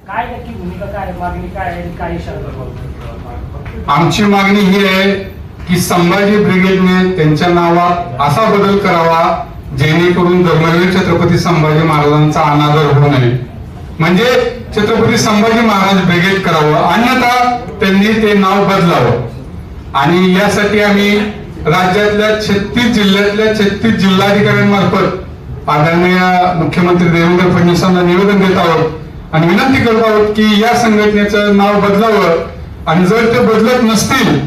काय नक्की भूमिका, काय मागणी, काय आहे, काय इशारा? आमची मागणी ही आहे की संभाजी ब्रिगेडने त्यांच्या नावात असा बदल करावा जेणेकरून धर्मवीर छत्रपती संभाजी महाराजांचा अनादर होऊ नये, म्हणजे छत्रपती संभाजी महाराज ब्रिगेड करावं, अन्यथा त्यांनी ते नाव बदलावं. आणि यासाठी आम्ही राज्यातल्या 36 जिल्ह्यातल्या 36 जिल्हाधिकाऱ्यांमार्फत आदरणीय मुख्यमंत्री देवेंद्र फडणवीसांना निवेदन देत आहोत आणि विनंती करत आहोत की या संघटनेचं नाव बदलावं आणि जर ते बदलत नसतील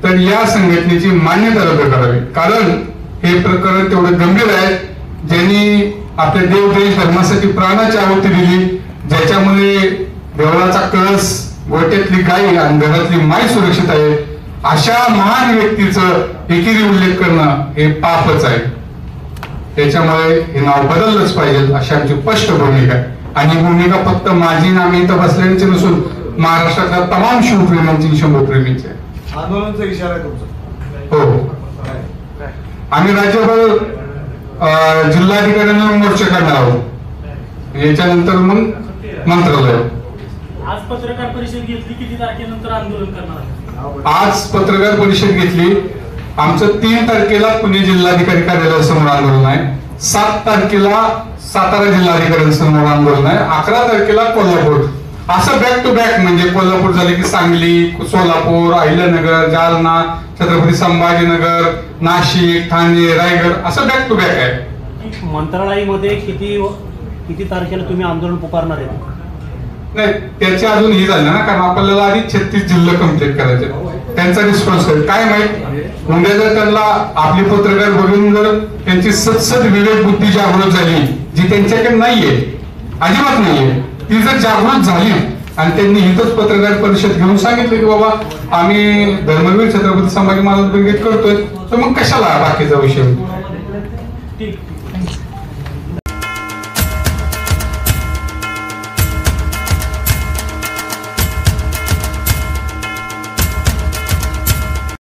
तर या संघटनेची मान्यता रद्द करावी. कारण हे प्रकरण तेवढं गंभीर आहे, ज्यांनी आपल्या देव देश धर्मासाठी प्राणाची आहुती दिली, ज्याच्यामुळे देवळाचा कळस, गोट्यातली गाय आणि घरातली माय सुरक्षित आहे, अशा महान व्यक्तीचं एकेरी उल्लेख करणं हे पापच आहे. त्याच्यामुळे हे नाव बदललंच पाहिजे अशी आमची स्पष्ट भूमिका आहे. आणि भूमिका फक्त माझी ना आम्ही इथं बसल्याची नसून महाराष्ट्रातल्या तमाम शिवप्रेमींची, शंभूप्रेमींची आहे. आंदोलनाचा इशारा आहे तुमचा? हो, आम्ही राज्यभर जिल्हाधिकाऱ्यांना मोर्चे काढणार आहोत, याच्यानंतर मग मंत्रालय. आज पत्रकार परिषद घेतली, किती तारखेनंतर आंदोलन करणार? आज पत्रकार परिषद घेतली. आमचं 3 तारखेला पुणे जिल्हाधिकारी कार्यालयासमोर आंदोलन आहे, 7 तारखेला सातारा जिल्हाधिकाऱ्यांसमोर आंदोलन आहे, 11 तारखेला कोल्हापूर. असं बॅक टू बॅक, म्हणजे कोल्हापूर झाले की सांगली, सोलापूर, अहिल्यानगर, जालना, छत्रपती संभाजीनगर, नाशिक, ठाणे, रायगड, असं बॅक टू बॅक आहे. मंत्रालयामध्ये किती तारखेला तुम्ही आंदोलन पुकारणार आहे? नाही, त्याची अजून ही झाली ना, कारण आपल्याला आधी 36 जिल्हे कम्प्लीट करायचे, त्यांचा रिस्पॉन्स काय माहित. उद्या जर त्यांना आपली पत्रकार बघून जर त्यांची सतसत विवेक बुद्धी जागृत झाली, जी त्यांच्याकडे नाहीये, अजिबात नाहीये, ती जर जागृत झाली आणि त्यांनी हिथंच पत्रकार परिषद घेऊन सांगितलं की बाबा आम्ही धर्मवीर छत्रपती संभाजी महाराज ब्रिगेड करतोय, तर मग कशाला बाकीचा विषय. ठीक.